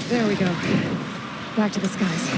There we go. Back to the skies.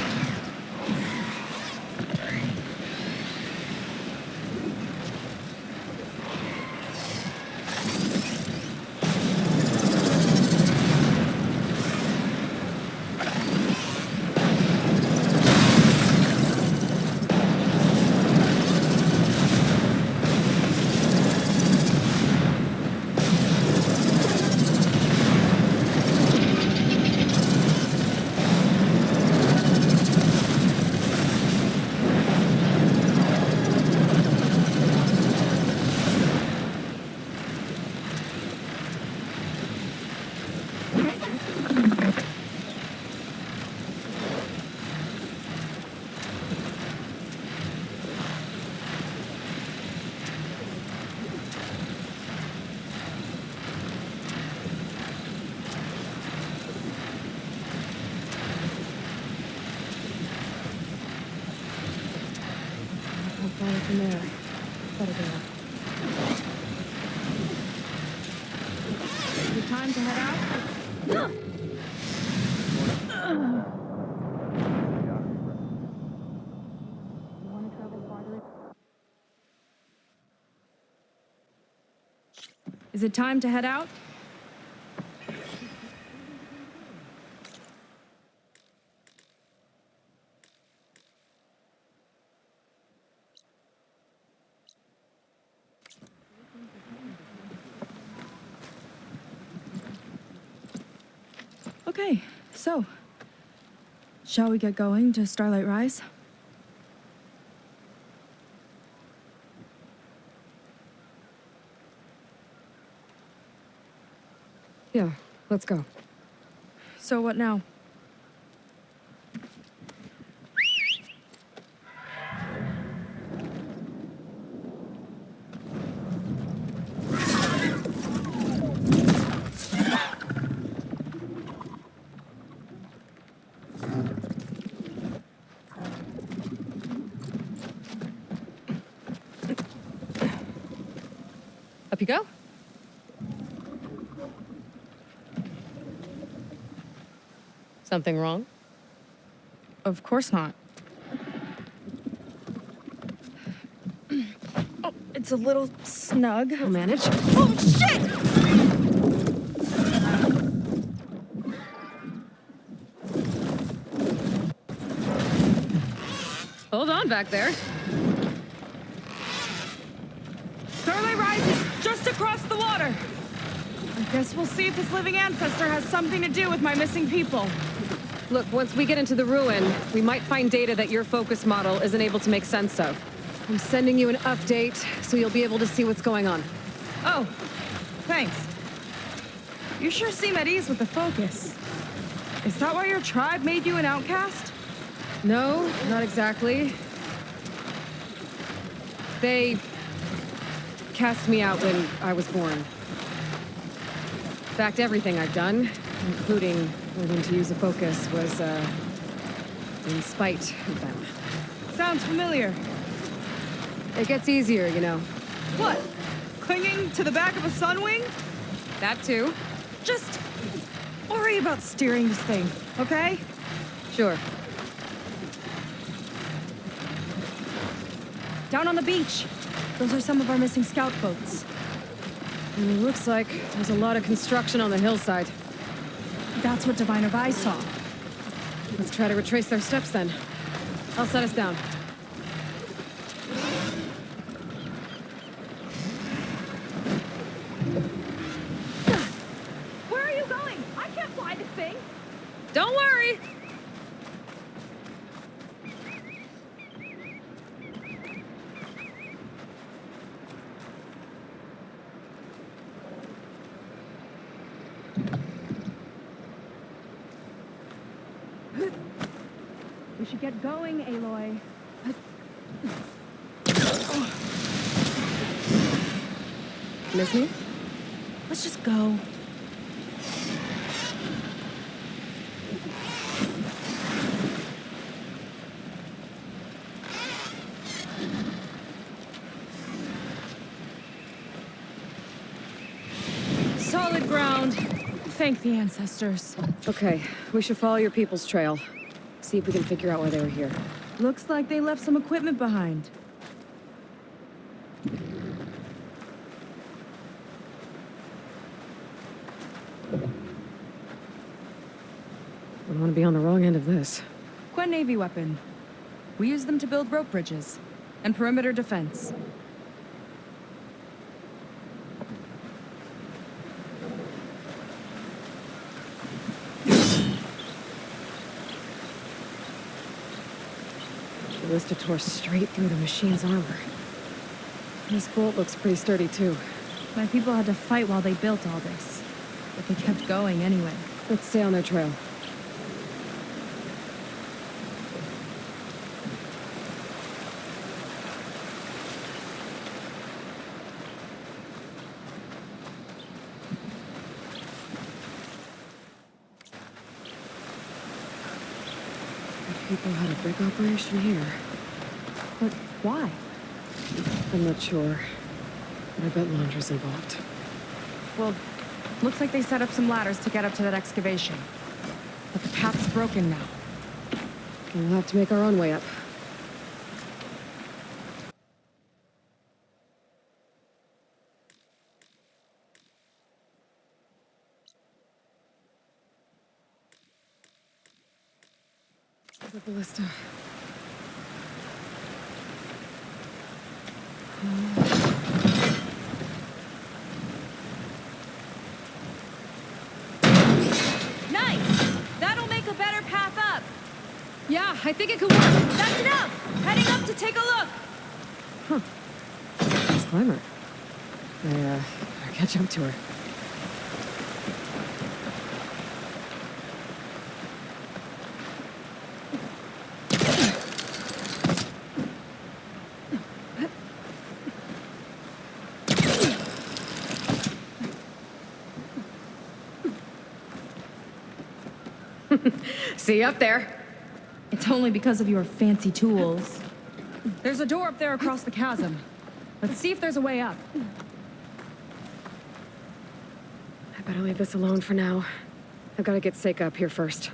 From there. Better go up. Is it time to head out? You want to travel farther? Is it time to head out? Okay, so, shall we get going to Starlight Rise? Yeah, let's go. So what now? Up you go. Something wrong? Of course not. Oh, it's a little snug. I'll manage. Oh, shit! Hold on back there. Starlight Rise is just across the water. I guess we'll see if this living ancestor has something to do with my missing people. Look, once we get into the ruin, we might find data that your focus model isn't able to make sense of. I'm sending you an update, so you'll be able to see what's going on. Oh, thanks. You sure seem at ease with the focus. Is that why your tribe made you an outcast? No, not exactly. They cast me out when I was born. In fact, everything I've done, including learning to use a focus, was, in spite of them. Sounds familiar. It gets easier, you know. What? Clinging to the back of a sunwing? That too. Just worry about steering this thing, okay? Sure. Down on the beach. Those are some of our missing scout boats. It looks like there's a lot of construction on the hillside. That's what Diviner Vi saw. Let's try to retrace their steps then. I'll set us down. Where are you going? I can't fly this thing. Don't worry! We should get going, Aloy. Miss me? Let's just go. Solid ground. Thank the ancestors. Okay, we should follow your people's trail. See if we can figure out why they were here. Looks like they left some equipment behind. I don't want to be on the wrong end of this. Quen Navy weapon. We use them to build rope bridges and perimeter defense. The ballista tore straight through the machine's armor. This bolt looks pretty sturdy, too. My people had to fight while they built all this, but they kept going anyway. Let's stay on their trail. People had a big operation here. But why? I'm not sure. But I bet Laundra's involved. Well, looks like they set up some ladders to get up to that excavation. But the path's broken now. We'll have to make our own way up. The ballista. Nice! That'll make a better path up. Yeah, I think it could work. That's enough! Heading up to take a look! Nice climber. I better catch up to her. See you up there. It's only because of your fancy tools. There's a door up there across the chasm. Let's see if there's a way up. I better leave this alone for now. I've got to get Seika up here first.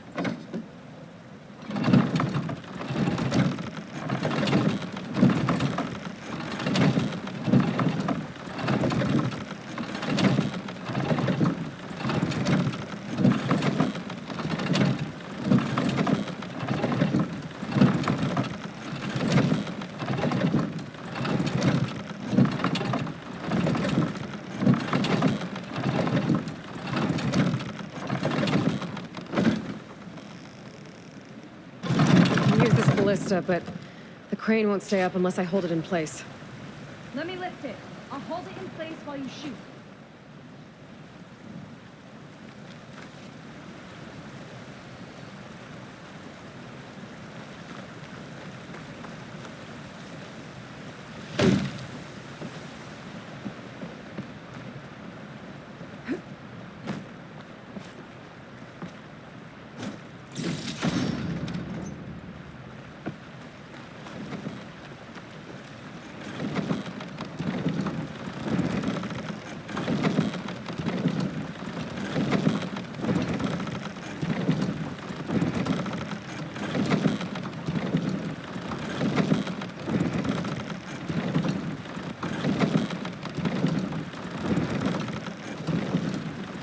But the crane won't stay up unless I hold it in place. Let me lift it. I'll hold it in place while you shoot.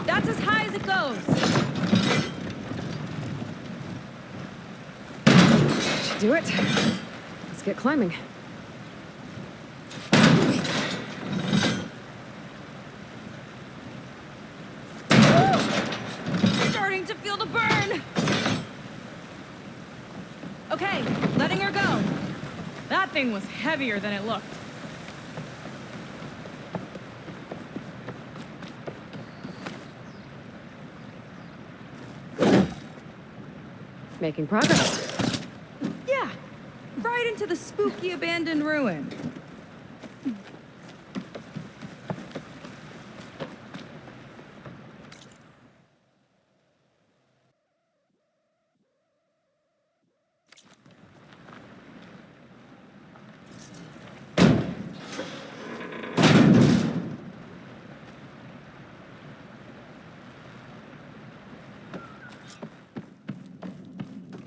That's as high as it goes. Should do it. Let's get climbing. Starting to feel the burn. Okay, letting her go. That thing was heavier than it looked. Making progress. Yeah, right into the spooky abandoned ruin.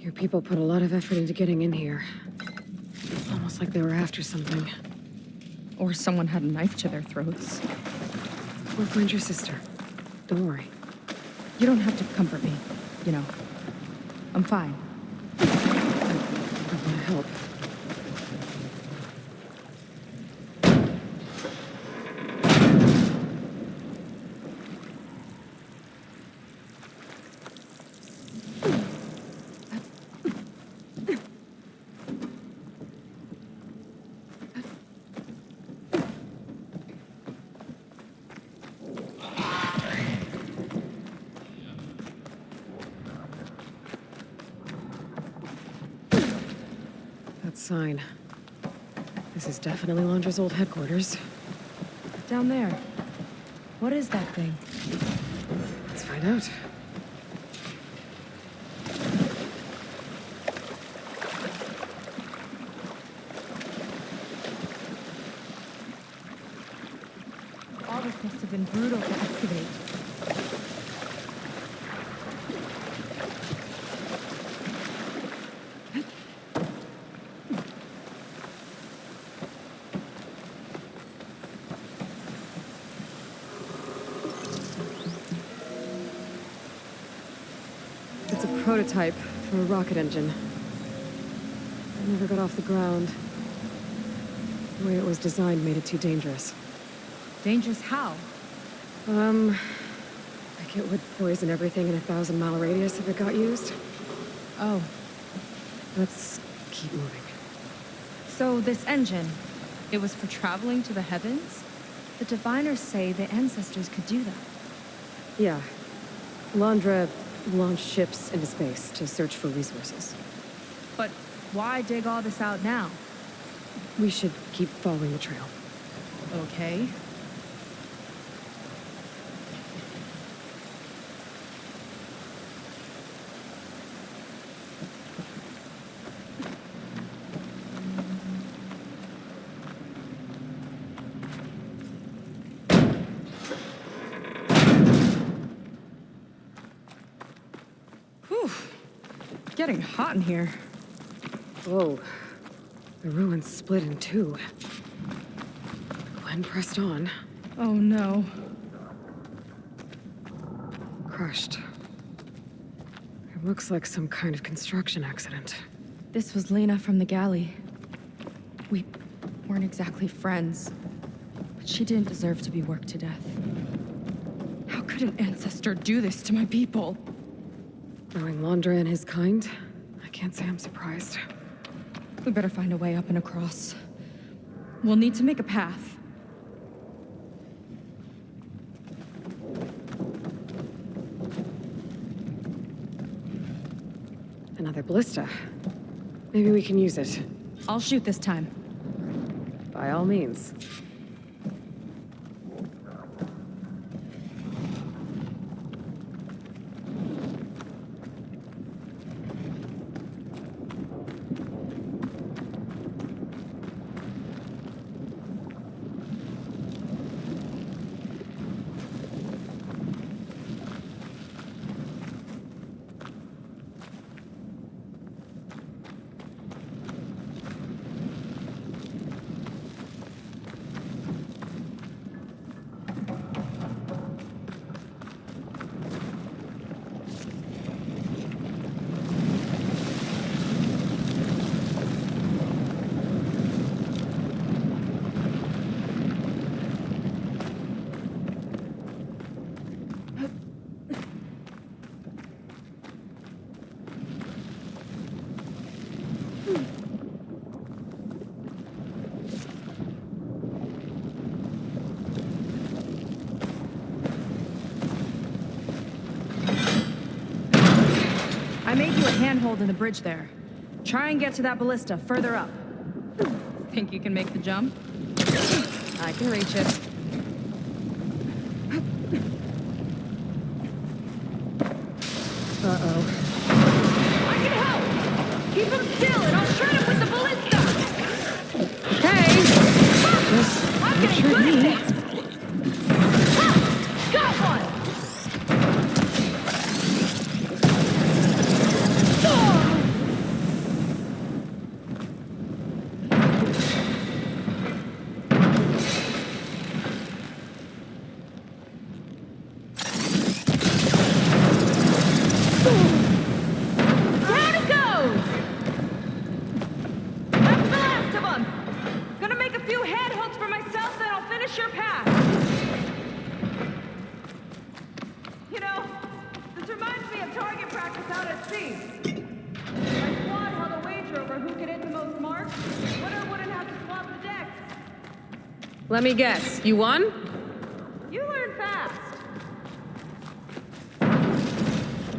Your people put a lot of effort into getting in here. Almost like they were after something. Or someone had a knife to their throats. We'll find your sister. Don't worry. You don't have to comfort me, you know. I'm fine. I want to help. Sign. This is definitely Londra's old headquarters. Down there. What is that thing? Let's find out. All this must have been brutal to excavate. Prototype for a rocket engine. It never got off the ground. The way it was designed made it too dangerous. Dangerous how? Like it would poison everything in a 1,000-mile radius if it got used. Oh. Let's keep moving. So this engine, it was for traveling to the heavens? The diviners say the ancestors could do that. Yeah. Londra launched ships into space to search for resources. But why dig all this out now? We should keep following the trail. Okay. Getting hot in here. Whoa. The ruins split in two. Gwen pressed on. Oh no. Crushed. It looks like some kind of construction accident. This was Lena from the galley. We weren't exactly friends, but she didn't deserve to be worked to death. How could an ancestor do this to my people? Knowing Londra and his kind, I can't say I'm surprised. We better find a way up and across. We'll need to make a path. Another ballista. Maybe we can use it. I'll shoot this time. By all means. I made you a handhold in the bridge there. Try and get to that ballista further up. Think you can make the jump? I can reach it. Uh-oh. I can help! Keep him still and I'll shred him with the ballista! Okay. I'm getting sure good me. at this! Ha! Got one! target practice out at sea. My squad held a wager over who could hit the most marks. Winner wouldn't have to swap the decks. Let me guess. You won? You learn fast.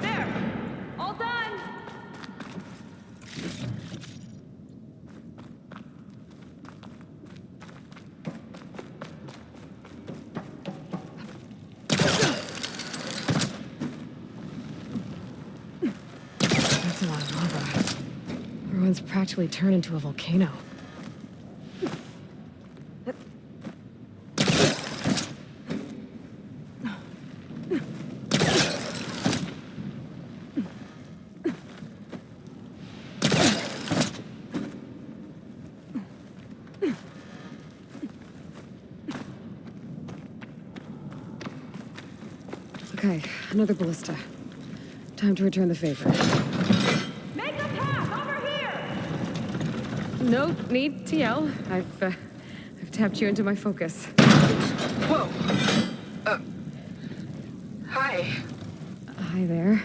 There. All done. That's a lot of lava. Everyone's practically turned into a volcano. Okay, another ballista. Time to return the favor. Make a path over here. No need to yell. I've tapped you into my focus. Whoa. Hi. Hi there.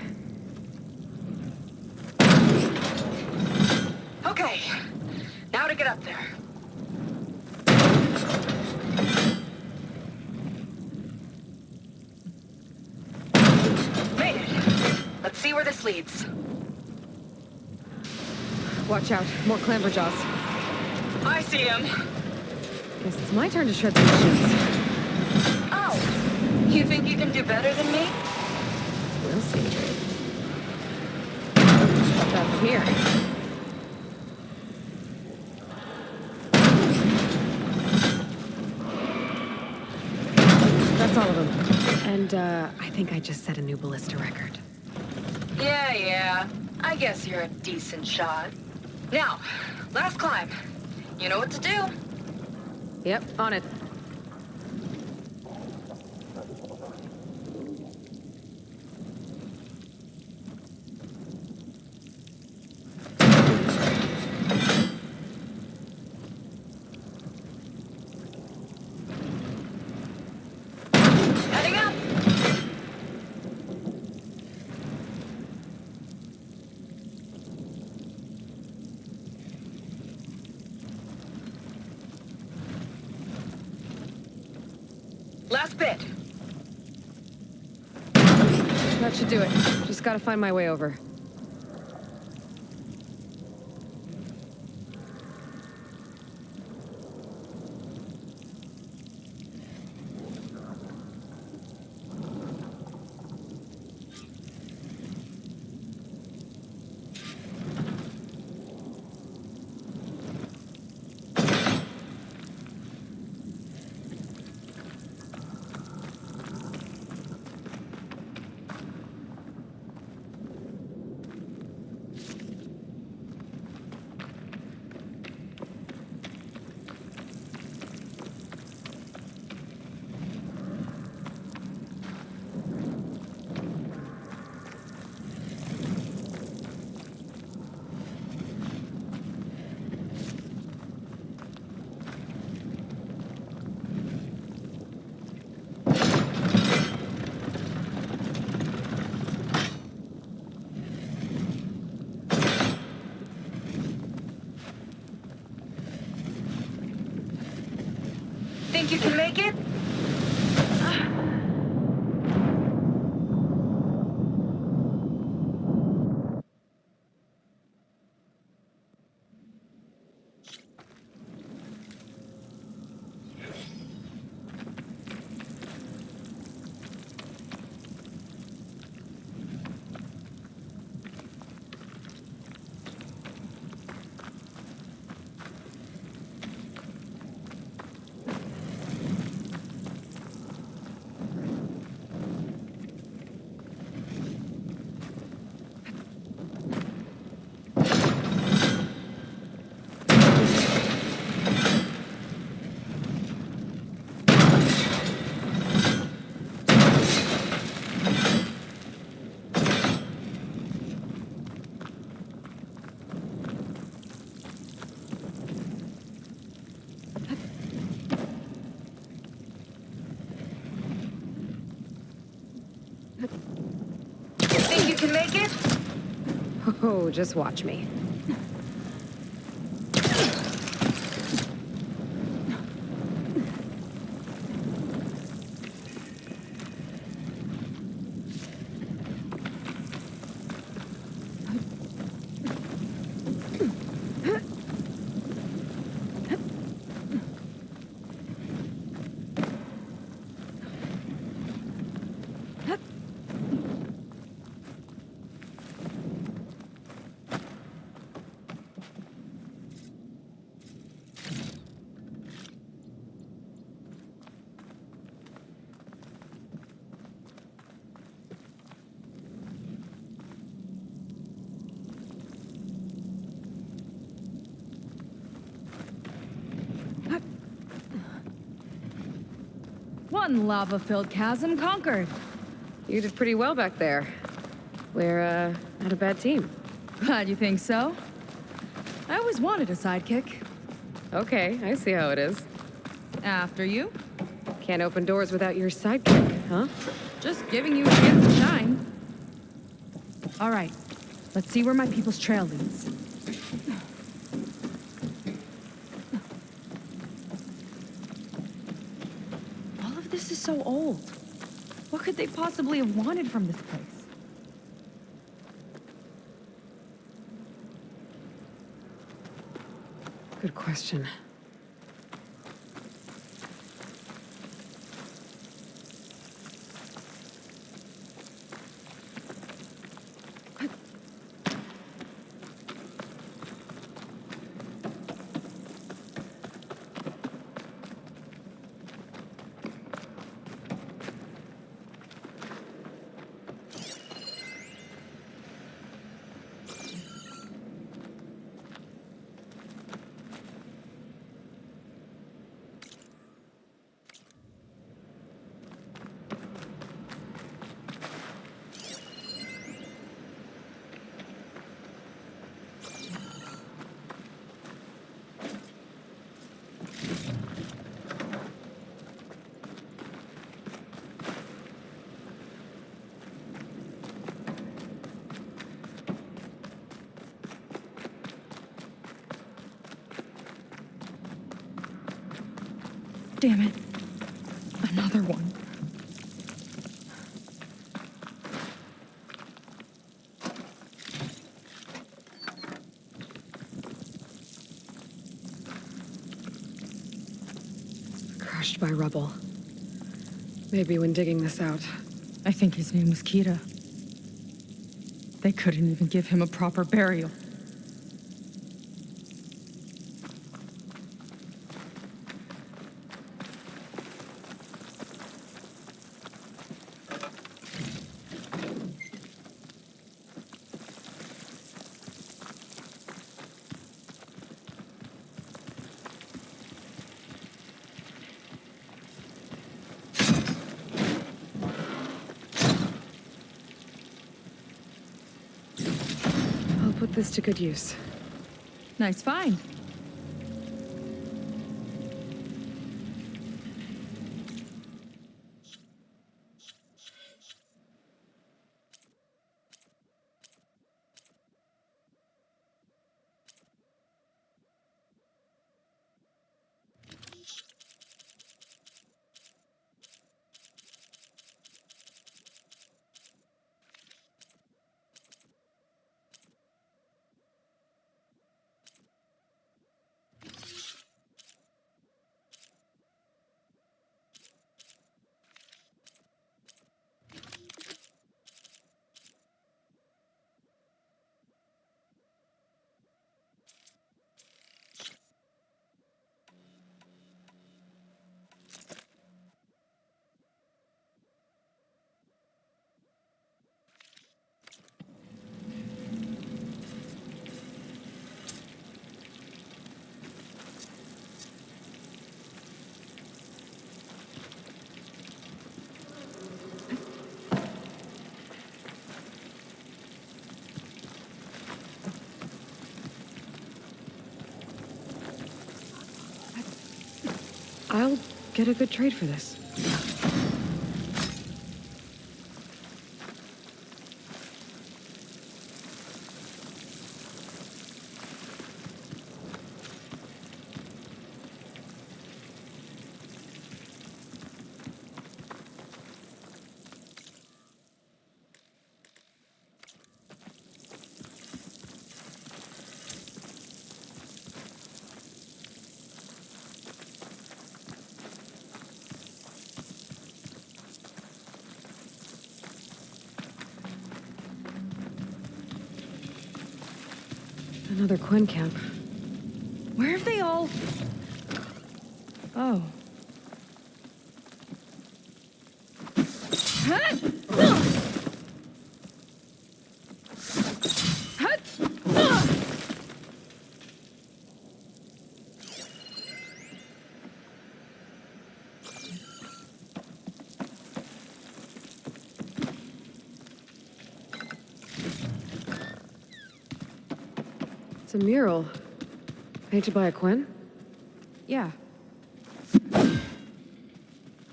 Okay. Now to get up there. Made it. Let's see where this leads. Watch out, more clamberjaws. I see him. Guess it's my turn to shred the machines. Oh. You think you can do better than me? We'll see. Got that from here. That's all of them. And, I think I just set a new ballista record. Yeah. I guess you're a decent shot. Now, last climb. You know what to do. Yep, on it. Heading up. Last bit. That should do it. Just gotta find my way over. Think you can make it? can make it? Oh, just watch me. One lava-filled chasm conquered. You did pretty well back there. We're, not a bad team. Glad you think so. I always wanted a sidekick. Okay, I see how it is. After you. Can't open doors without your sidekick, huh? Just giving you a chance to shine. All right, let's see where my people's trail leads. All of this is so old. What could they possibly have wanted from this place? Good question. Damn it. Another one. Crushed by rubble. Maybe when digging this out. I think his name was Kira. They couldn't even give him a proper burial. I'll put this to good use. Nice find. I'll get a good trade for this. Another Quinn camp. Where have they all... Oh. It's a mural. Painted by a Quinn? Yeah.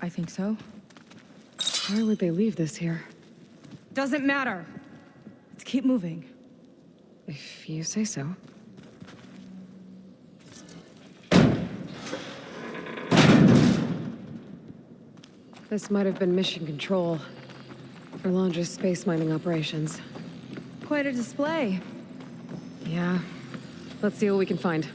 I think so. Why would they leave this here? Doesn't matter. Let's keep moving. If you say so. This might have been mission control for Londra's space mining operations. Quite a display. Yeah. Let's see what we can find.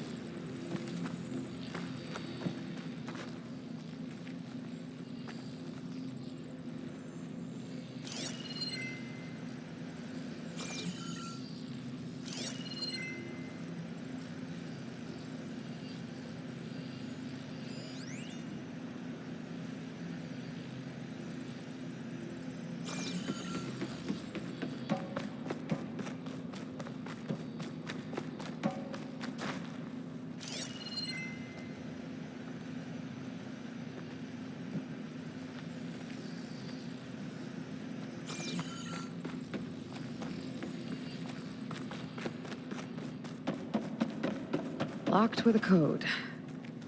Locked with a code.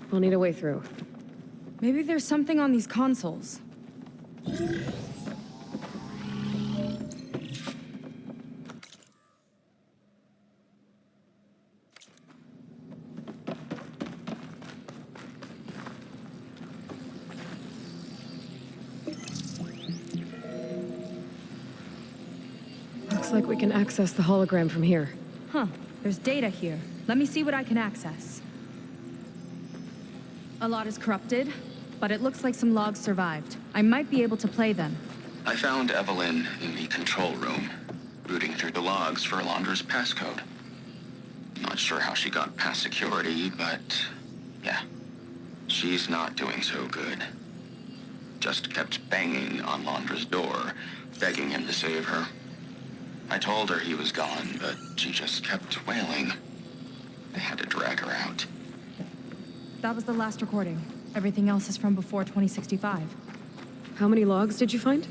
We'll need a way through. Maybe there's something on these consoles. Looks like we can access the hologram from here. Huh. There's data here. Let me see what I can access. A lot is corrupted, but it looks like some logs survived. I might be able to play them. I found Evelyn in the control room, rooting through the logs for Alondra's passcode. Not sure how she got past security, but yeah, she's not doing so good. Just kept banging on Alondra's door, begging him to save her. I told her he was gone, but she just kept wailing. I had to drag her out. That was the last recording. Everything else is from before 2065. How many logs did you find?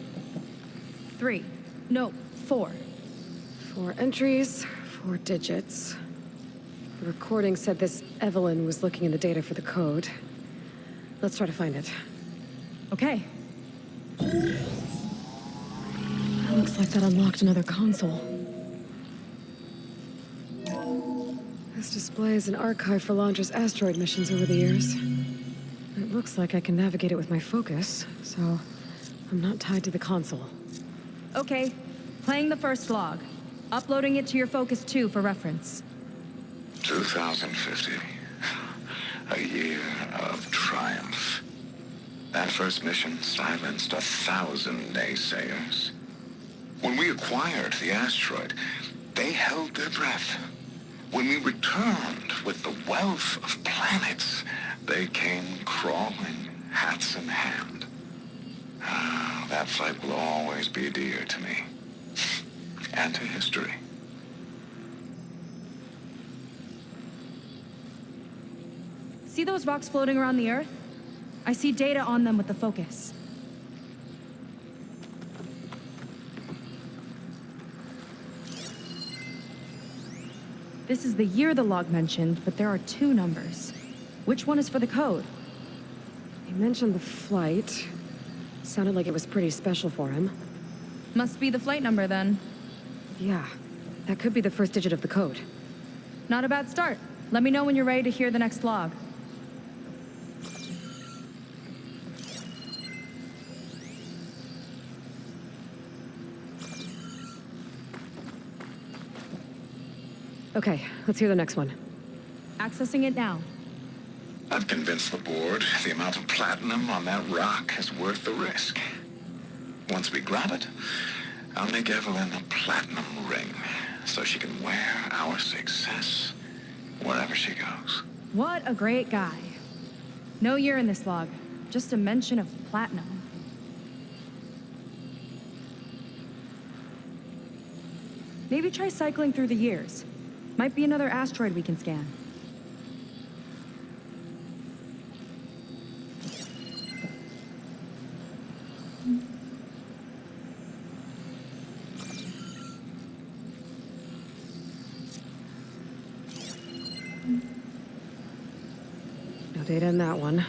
3. No, 4. 4 entries, 4 digits. The recording said this Evelyn was looking in the data for the code. Let's try to find it. Okay. Looks like that unlocked another console. This displays an archive for Londra's asteroid missions over the years. It looks like I can navigate it with my focus, so I'm not tied to the console. Okay. Playing the first log. Uploading it to your Focus 2 for reference. 2050. A year of triumph. That first mission silenced 1,000 naysayers. When we acquired the asteroid, they held their breath. When we returned with the wealth of planets, they came crawling, hats in hand. That fight will always be dear to me. And to history. See those rocks floating around the Earth? I see data on them with the Focus. This is the year the log mentioned, but there are 2 numbers. Which one is for the code? He mentioned the flight. Sounded like it was pretty special for him. Must be the flight number, then. Yeah, that could be the first digit of the code. Not a bad start. Let me know when you're ready to hear the next log. Okay, let's hear the next one. Accessing it now. I've convinced the board the amount of platinum on that rock is worth the risk. Once we grab it, I'll make Evelyn a platinum ring, so she can wear our success wherever she goes. What a great guy. No year in this log, just a mention of platinum. Maybe try cycling through the years. Might be another asteroid we can scan. No data in that one.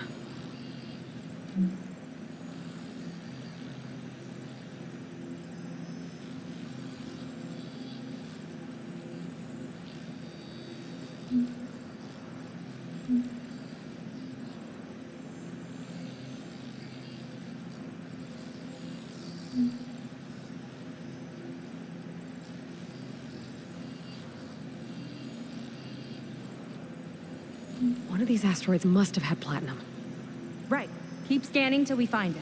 One of these asteroids must have had platinum. Right. Keep scanning till we find it.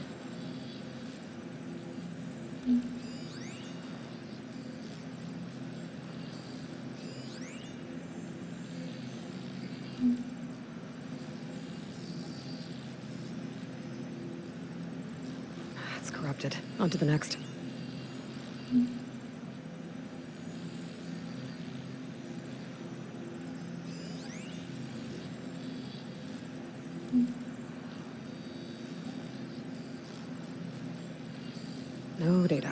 It's corrupted. On to the next. No data.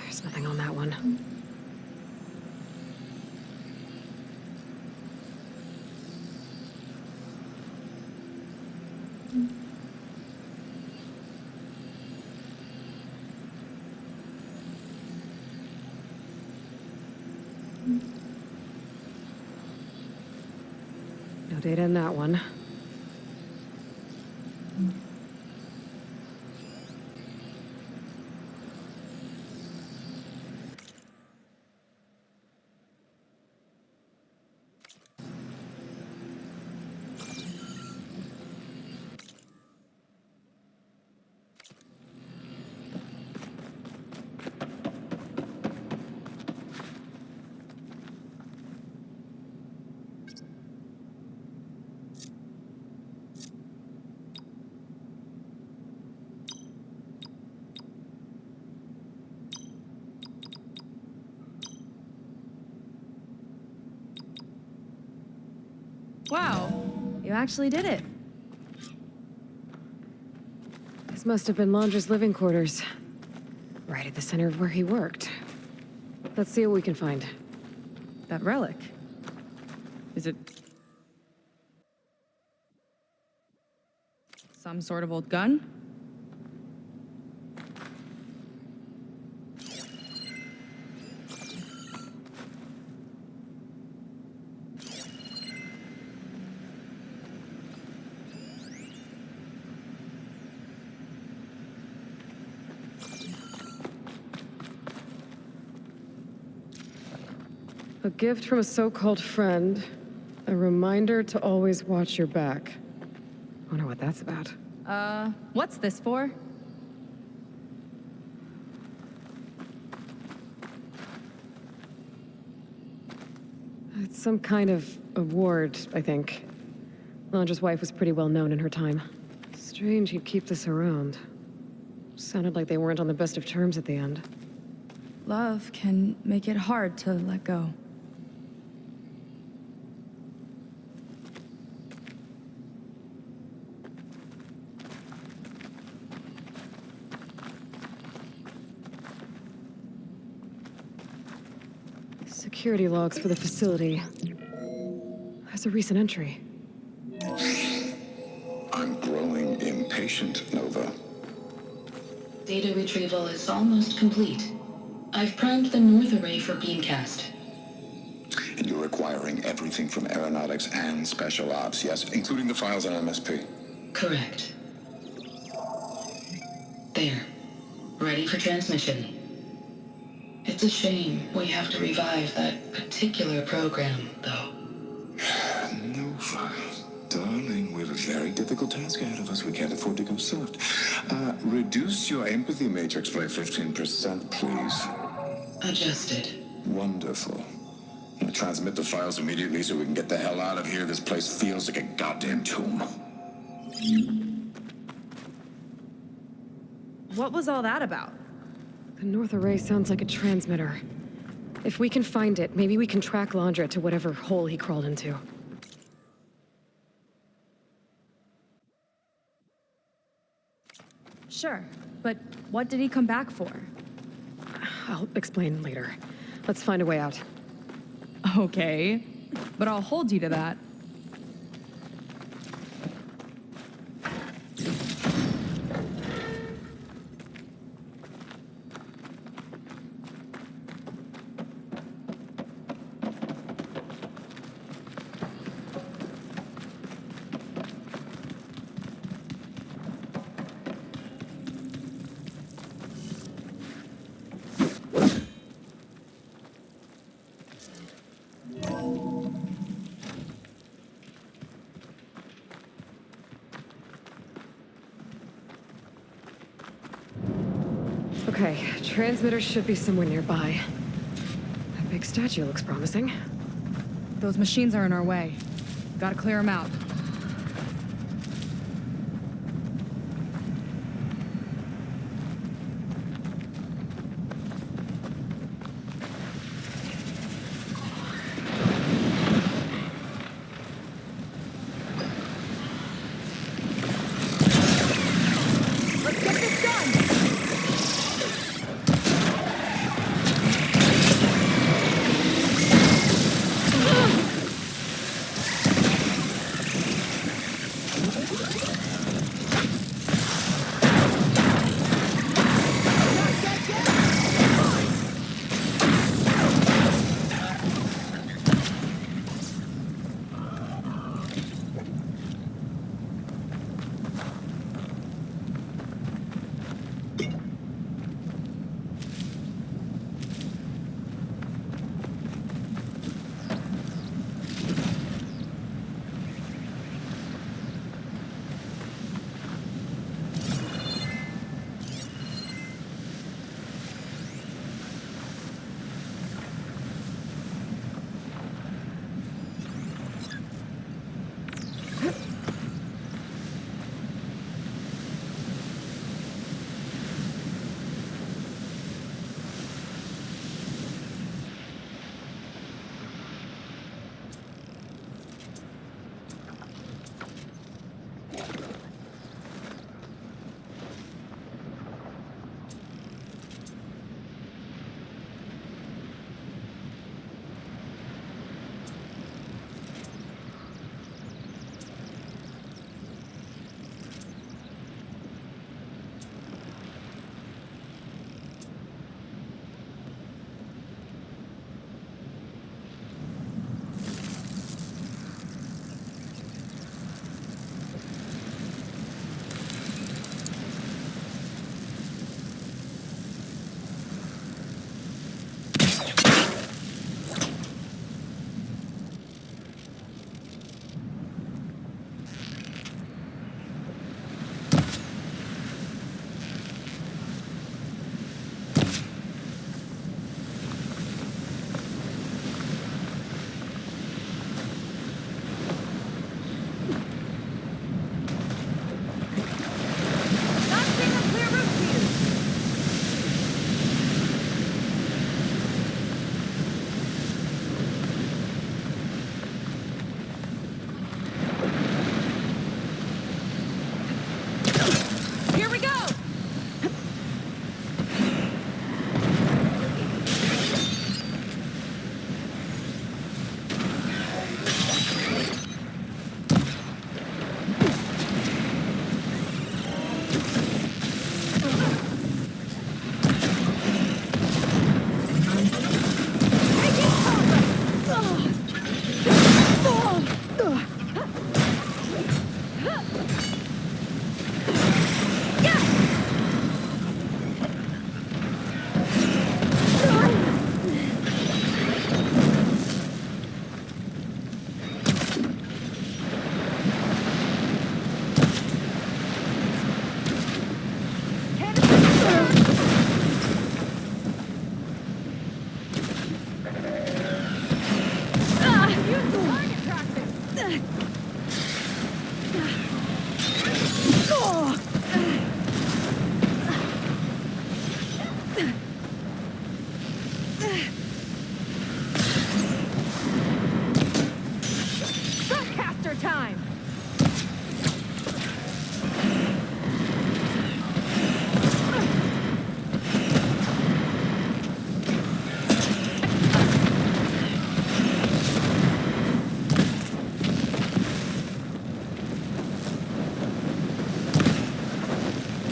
There's nothing on that one. No data in that one. Wow. You actually did it. This must have been Londra's living quarters. Right at the center of where he worked. Let's see what we can find. That relic. Is it some sort of old gun? A gift from a so-called friend. A reminder to always watch your back. Wonder what that's about. What's this for? It's some kind of award, I think. Londra's wife was pretty well known in her time. Strange he'd keep this around. Sounded like they weren't on the best of terms at the end. Love can make it hard to let go. Security logs for the facility. There's a recent entry. I'm growing impatient, Nova. Data retrieval is almost complete. I've primed the north array for beamcast. And you're acquiring everything from aeronautics and special ops, yes, including the files on MSP. Correct. There. Ready for transmission. It's a shame we have to revive that particular program, though. Nova, darling, we have a very difficult task ahead of us. We can't afford to go soft. Reduce your empathy matrix by 15%, please. Adjusted. Wonderful. Now transmit the files immediately so we can get the hell out of here. This place feels like a goddamn tomb. What was all that about? The North Array sounds like a transmitter. If we can find it, maybe we can track Landra to whatever hole he crawled into. Sure, but what did he come back for? I'll explain later. Let's find a way out. Okay, but I'll hold you to that. Okay, transmitter should be somewhere nearby. That big statue looks promising. Those machines are in our way. Gotta clear them out. Let's get this done!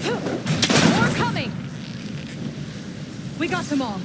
More coming! We got them all.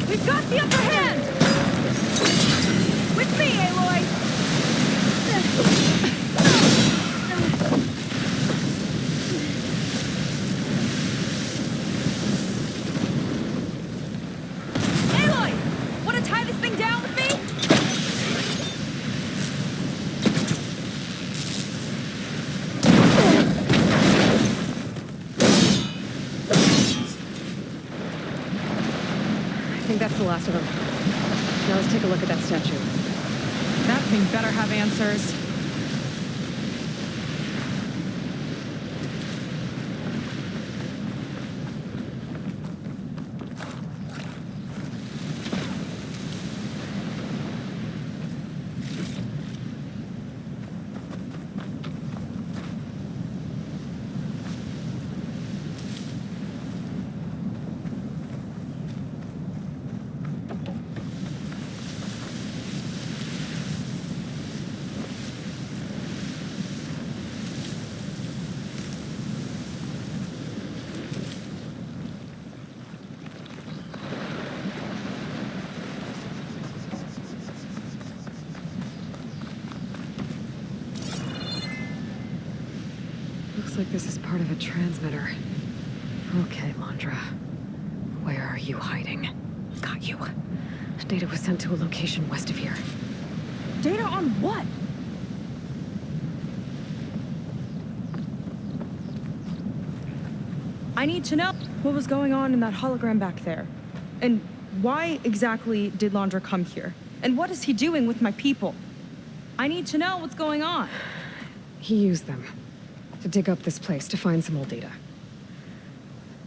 We've got the upper hand! With me, Aloy! Aloy! Want to tie this thing down with me? I think that's the last of them. Now let's take a look at that statue. That thing better have answers. Looks like this is part of a transmitter. Okay, Landra. Where are you hiding? Got you. Data was sent to a location west of here. Data on what? I need to know what was going on in that hologram back there. And why exactly did Landra come here? And what is he doing with my people? I need to know what's going on. He used them to dig up this place to find some old data.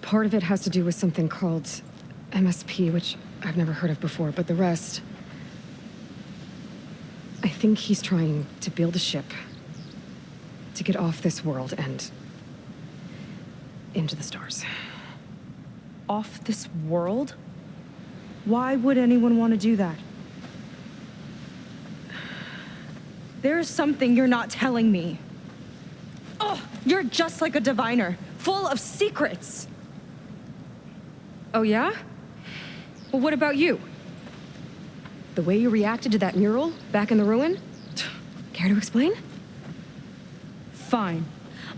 Part of it has to do with something called MSP, which I've never heard of before, but the rest... I think he's trying to build a ship to get off this world and into the stars. Off this world? Why would anyone want to do that? There's something you're not telling me. Oh, you're just like a diviner, full of secrets. Oh, yeah? Well, what about you? The way you reacted to that mural back in the ruin? Care to explain? Fine.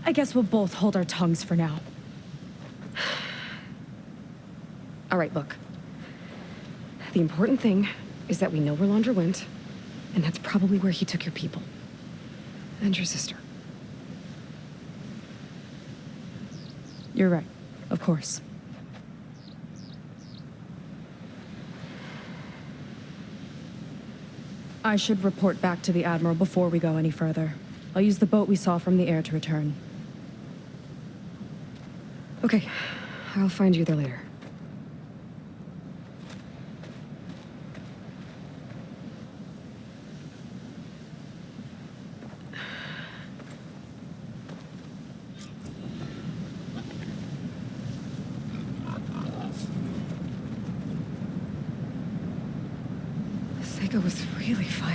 I guess we'll both hold our tongues for now. All right, look. The important thing is that we know where Landra went, and that's probably where he took your people. And your sister. You're right. Of course. I should report back to the Admiral before we go any further. I'll use the boat we saw from the air to return. Okay. I'll find you there later. Vega was really fired